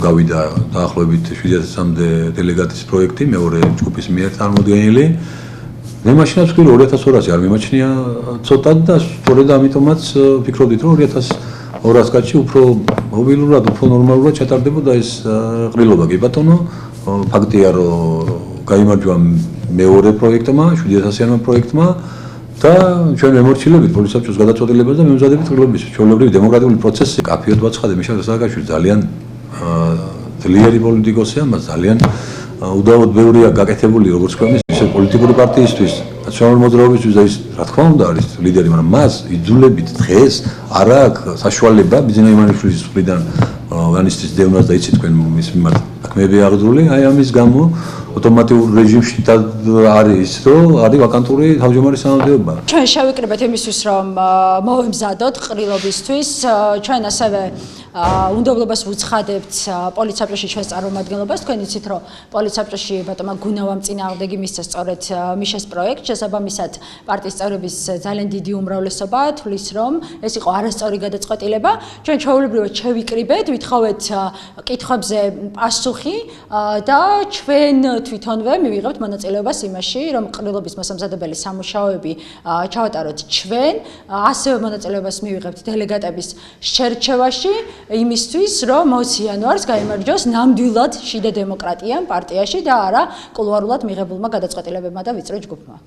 გავიდა დაახლოებით 700-მდე დელეგატის პროექტი მეორე ჯგუფის მიერ წარმოდგენილი. მე მაშინაც ვთქვი 2200 არ მიმაჩნია ცოტა და სწორედ ამიტომაც ვფიქრობდით რომ 2200 კაცი უფრო მობილურად, უფრო ნორმალურად ჩატარდებოდა ეს ყრილობა. კი ბატონო, ფაქტია რომ გაიმარჯვა მეორე პროექტმა, 700-იანმა პროექტმა და ჩვენ მემორჩილებით პოლიციის გადაწყვეტილებას და მემზადებით ყრილობის ჩვეულებრივი დემოკრატიული პროცესი. კაფიოდ ვაცხადე მიშელ სააკაშვილი ძალიან ძლიერი პოლიტიკოსია, მას ძალიან უდაოდ ბევრია გაკეთებული როგორც ქვეყნის ისე პოლიტიკური პარტიისთვის, ნაციონალური მოძრაობისთვის და ის რა თქმა უნდა არის ლიდერი, მაგრამ მას იძულებით დღეს არ აქვს საშუალება ბიძინა იმანიშვილის მხრიდან ვანისტის დევნას და იცით თქვენ მის მიმართ საქმეები აღძრული, აი ამის გამო ავტომატურ რეჟიმში არის რომ არის ვაკანტური თავმჯდომარის თანამდებობა. ჩვენ შევიკრიბეთ იმისთვის რომ მოვემზადოთ ყრილობისთვის, ჩვენ ასევე უნდობლობას ვუცხადებთ პოლიცსაბჭოში ჩვენს წარმომადგენლობას. თქვენ იცით რომ პოლიცსაბჭოში ბატონმა გუნავამ წინააღმდეგი მისცა სწორედ მიშეს პროექტს, შესაბამისად პარტიის წევრების ძალიან დიდი უმრავლესობა თვლის რომ ეს იყო არასწორი გადაწყვეტილება. ჩვენ ჩვეულებრივად შევიკრიბეთ, ვითხოვეთ კითხვებზე პასუხი და ჩვენ თვითონვე მივიღებთ მონაწილეობას იმაში, რომ ყრილობის მოსამზადებელი სამუშაოები ჩავატაროთ ჩვენ, ასევე მონაწილეობას მივიღებთ დელეგატების შერჩევაში იმისთვის, რომ 20 იანვარს გაიმარჯვოს ნამდვილად შიდა დემოკრატია პარტიაში და არა კულუარულად მიღებულმა გადაწყვეტილებებმა და ვიწრო ჯგუფმა.